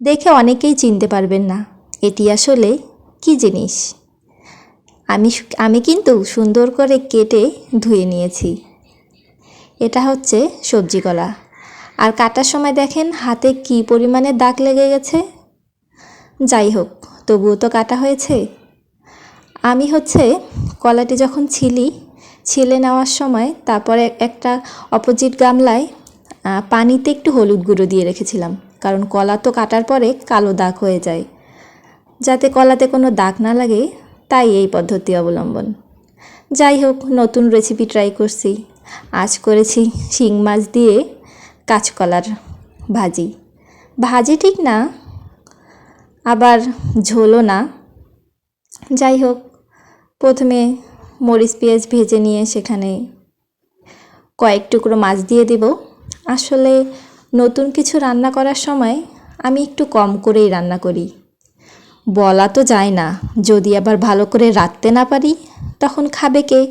দেখে অনেকেই চিনতে পারবেন না এটি আসলে কী জিনিস। আমি কিন্তু সুন্দর করে কেটে ধুয়ে নিয়েছি। এটা হচ্ছে সবজি কলা। আর কাটার সময় দেখেন হাতে কী পরিমাণে দাগ লেগে গেছে। যাই হোক, তবুও তো কাটা হয়েছে। আমি কলাটি যখন ছিলে নেওয়ার সময় তারপরে একটা অপোজিট গামলায় পানিতে একটু হলুদ গুঁড়ো দিয়ে রেখেছিলাম, কারণ কলা তো কাটার পরে কালো দাগ হয়ে যায়। যাতে কলাতে কোনো দাগ না লাগে, তাই এই পদ্ধতি অবলম্বন। যাই হোক, নতুন রেসিপি ট্রাই করছি। আজ করেছি শিং মাছ দিয়ে কাঁচকলার ভাজি। ভাজি ঠিক না, আবার ঝোলও না। যাই হোক, প্রথমে মরিচ পেঁয়াজ ভেজে নিয়ে সেখানে কয়েক টুকরো মাছ দিয়ে দিব। আসলে নতুন কিছু রান্না করার সময় আমি একটু কম করেই রান্না করি। বলা তো যায় না, যদি আবার ভালো করে রাঁধতে না পারি তখন খাবে কে।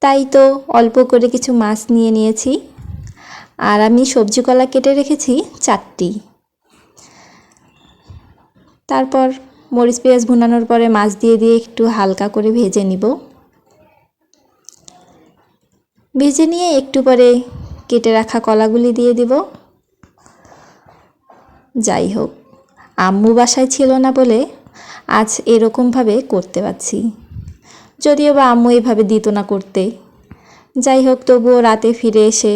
তাই তো অল্প করে কিছু মাছ নিয়েছি। আর আমি সবজি কলা কেটে রেখেছি 4টি। তারপর মরিচ পেঁয়াজ ভুনানোর পরে মাছ দিয়ে একটু হালকা করে ভেজে নিব। ভেজে নিয়ে একটু পরে কেটে রাখা কলাগুলি দিয়ে দিব। যাই হোক, আম্মু বাসায় ছিল না বলে আজ এরকমভাবে করতে পারছি। যদিও বা আম্মু এভাবে দিত না করতে। যাই হোক, তবুও রাতে ফিরে এসে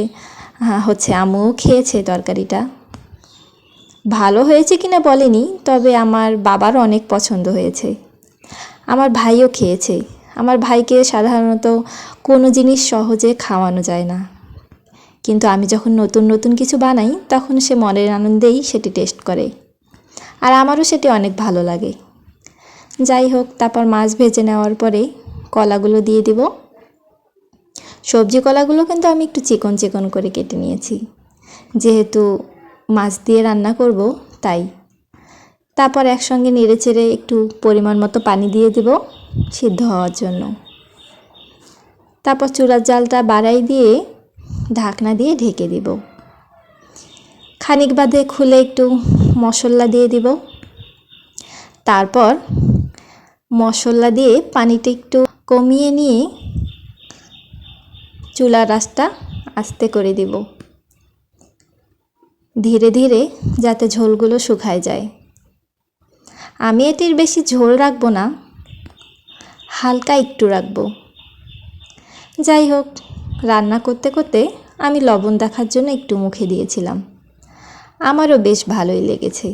আম্মুও খেয়েছে তরকারিটা। ভালো হয়েছে কিনা বলেনি, তবে আমার বাবার অনেক পছন্দ হয়েছে। আমার ভাইও খেয়েছে। আমার ভাইকে সাধারণত কোনো জিনিস সহজে খাওয়ানো যায় না, কিন্তু আমি যখন নতুন নতুন কিছু বানাই তখন সে মনের আনন্দেই সেটি টেস্ট করে। আর আমারও সেটি অনেক ভালো লাগে। যাই হোক, তারপর মাছ ভেজে নেওয়ার পরে কলাগুলো দিয়ে দিব। সবজি কলাগুলো কিন্তু আমি একটু চিকন চিকন করে কেটে নিয়েছি, যেহেতু মাছ দিয়ে রান্না করব তাই। তারপর একসঙ্গে নেড়েচেড়ে একটু পরিমাণ মতো পানি দিয়ে দেব সিদ্ধ হওয়ার জন্য। তারপর চুলার জালটা বাড়াই দিয়ে ঢাকনা দিয়ে ঢেকে দিব। খানিক বাদে খুলে একটু মশলা দিয়ে দিব। তারপর মশলা দিয়ে পানিটা একটু কমিয়ে নিয়ে চুলার আঁচটা আস্তে করে দিব, ধীরে ধীরে, যাতে ঝোলগুলো শুকায় যায়। আমি এটির বেশি ঝোল রাখবো না, হালকা একটু রাখবো। যাই হোক, রান্না করতে করতে আমি লবণ দেখার জন্য একটু মুখে দিয়েছিলাম। আমারও বেশ ভালোই লেগেছে।